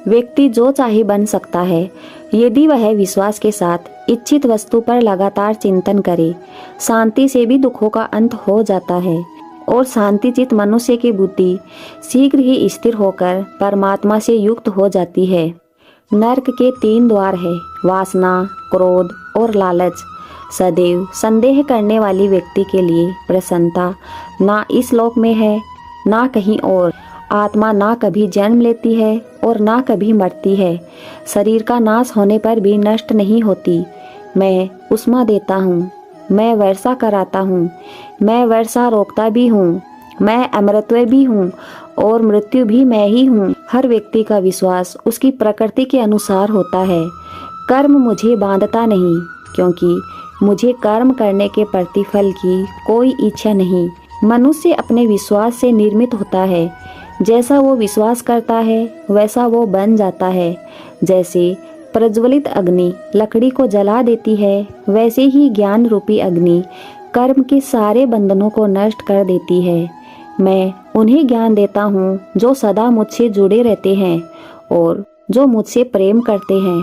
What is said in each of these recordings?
व्यक्ति जो चाहे बन सकता है यदि वह विश्वास के साथ इच्छित वस्तु पर लगातार चिंतन करे। शांति से भी दुखों का अंत हो जाता है और शांतिचित मनुष्य की बुद्धि शीघ्र ही स्थिर होकर परमात्मा से युक्त हो जाती है। नरक के 3 द्वार है, वासना, क्रोध और लालच। सदैव संदेह करने वाली व्यक्ति के लिए प्रसन्नता ना इस लोक में है ना कहीं और। आत्मा ना कभी जन्म लेती है और ना कभी मरती है। शरीर का नाश होने पर भी नष्ट नहीं होती। मैं उष्मा देता हूँ, मैं वर्षा कराता हूँ, मैं वर्षा रोकता भी हूँ, मैं अमृतत्व भी हूँ और मृत्यु भी मैं ही हूँ। हर व्यक्ति का विश्वास उसकी प्रकृति के अनुसार होता है। कर्म मुझे बांधता नहीं, क्योंकि मुझे कर्म करने के प्रतिफल की कोई इच्छा नहीं। मनुष्य अपने विश्वास से निर्मित होता है। जैसा वो विश्वास करता है वैसा वो बन जाता है। जैसे प्रज्वलित अग्नि लकड़ी को जला देती है, वैसे ही ज्ञान रूपी अग्नि कर्म के सारे बंधनों को नष्ट कर देती है। मैं उन्हें ज्ञान देता हूँ जो सदा मुझसे जुड़े रहते हैं और जो मुझसे प्रेम करते हैं।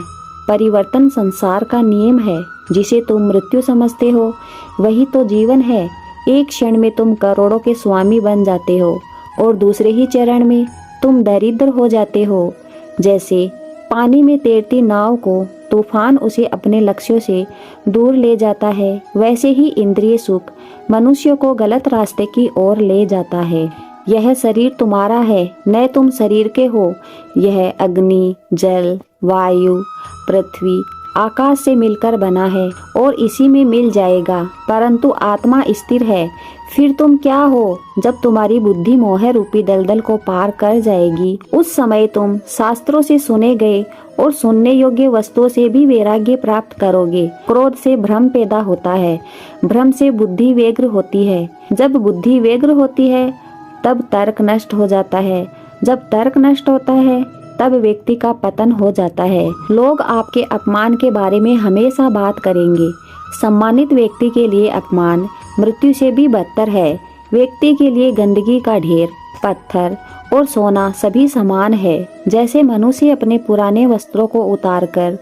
परिवर्तन संसार का नियम है। जिसे तुम मृत्यु समझते हो वही तो जीवन है। एक क्षण में तुम करोड़ों के स्वामी बन जाते हो और दूसरे ही चरण में तुम दरिद्र हो जाते हो। जैसे पानी में तैरती नाव को तूफान उसे अपने लक्ष्यों से दूर ले जाता है, वैसे ही इंद्रिय सुख मनुष्य को गलत रास्ते की ओर ले जाता है। यह शरीर तुम्हारा है, न तुम शरीर के हो। यह अग्नि, जल, वायु, पृथ्वी, आकाश से मिलकर बना है और इसी में मिल जाएगा, परंतु आत्मा स्थिर है। फिर तुम क्या हो? जब तुम्हारी बुद्धि मोह रूपी दलदल को पार कर जाएगी, उस समय तुम शास्त्रों से सुने गए और सुनने योग्य वस्तुओं से भी वैराग्य प्राप्त करोगे। क्रोध से भ्रम पैदा होता है, भ्रम से बुद्धि व्यग्र होती है। जब बुद्धि व्यग्र होती है तब तर्क नष्ट हो जाता है। जब तर्क नष्ट होता है तब व्यक्ति का पतन हो जाता है। लोग आपके अपमान के बारे में हमेशा बात करेंगे। सम्मानित व्यक्ति के लिए अपमान मृत्यु से भी बदतर है। व्यक्ति के लिए गंदगी का ढेर, पत्थर और सोना सभी समान है। जैसे मनुष्य अपने पुराने वस्त्रों को उतारकर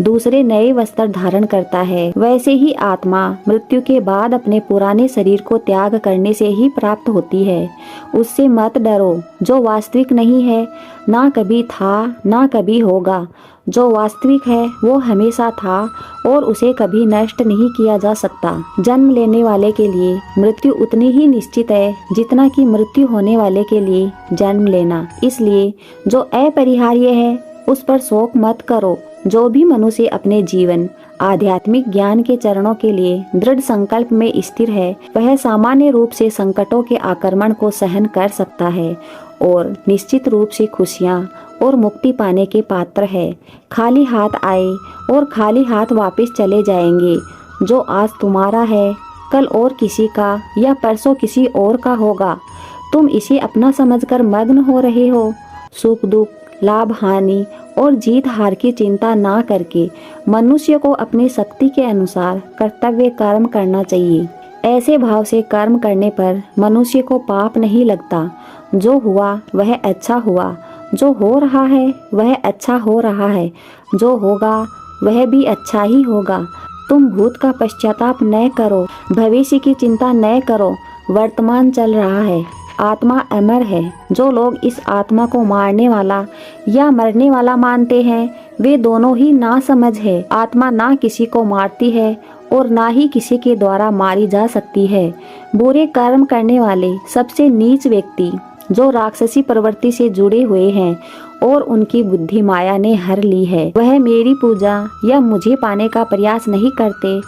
दूसरे नए वस्त्र धारण करता है, वैसे ही आत्मा मृत्यु के बाद अपने पुराने शरीर को त्याग करने से ही प्राप्त होती है। उससे मत डरो। जो वास्तविक नहीं है ना कभी था ना कभी होगा। जो वास्तविक है वो हमेशा था और उसे कभी नष्ट नहीं किया जा सकता। जन्म लेने वाले के लिए मृत्यु उतनी ही निश्चित है जितना कि मृत्यु होने वाले के लिए जन्म लेना। इसलिए जो अपरिहार्य है उस पर शोक मत करो। जो भी मनुष्य अपने जीवन आध्यात्मिक ज्ञान के चरणों के लिए दृढ़ संकल्प में स्थिर है, वह सामान्य रूप से संकटों के आक्रमण को सहन कर सकता है और निश्चित रूप से खुशियाँ और मुक्ति पाने के पात्र है। खाली हाथ आए और खाली हाथ वापस चले जाएंगे। जो आज तुम्हारा है कल और किसी का या परसों किसी और का होगा। तुम इसे अपना समझकर मग्न हो रहे हो। सुख दुख, लाभ हानि और जीत हार की चिंता ना करके मनुष्य को अपनी शक्ति के अनुसार कर्तव्य कर्म करना चाहिए। ऐसे भाव से कर्म करने पर मनुष्य को पाप नहीं लगता। जो हुआ वह अच्छा हुआ, जो हो रहा है वह अच्छा हो रहा है, जो होगा वह भी अच्छा ही होगा। तुम भूत का पश्चाताप न करो, भविष्य की चिंता न करो। वर्तमान चल रहा है। आत्मा अमर है। जो लोग इस आत्मा को मारने वाला या मरने वाला मानते हैं वे दोनों ही नासमझ है। आत्मा ना किसी को मारती है और ना ही किसी के द्वारा मारी जा सकती है। बुरे कर्म करने वाले सबसे नीच व्यक्ति जो राक्षसी प्रवृत्ति से जुड़े हुए हैं और उनकी बुद्धि माया ने हर ली है, वह मेरी पूजा या मुझे पाने का प्रयास नहीं करते।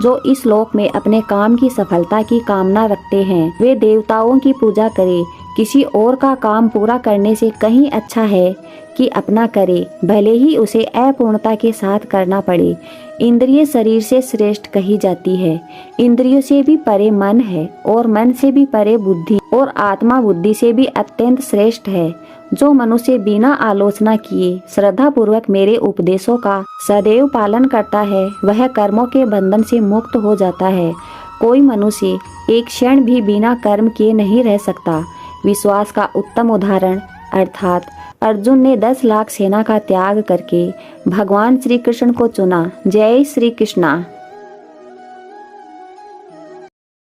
जो इस लोक में अपने काम की सफलता की कामना रखते हैं वे देवताओं की पूजा करें। किसी और का काम पूरा करने से कहीं अच्छा है कि अपना करे, भले ही उसे अपूर्णता के साथ करना पड़े। इंद्रिय शरीर से श्रेष्ठ कही जाती है। इंद्रियों से भी परे मन है और मन से भी परे बुद्धि और आत्मा बुद्धि से भी अत्यंत श्रेष्ठ है। जो मनुष्य बिना आलोचना किए श्रद्धा पूर्वक मेरे उपदेशों का सदैव पालन करता है वह कर्मों के बंधन से मुक्त हो जाता है। कोई मनुष्य एक क्षण भी बिना कर्म किए नहीं रह सकता। विश्वास का उत्तम उदाहरण अर्थात अर्जुन ने 10 लाख सेना का त्याग करके भगवान श्री कृष्ण को चुना। जय श्री कृष्णा।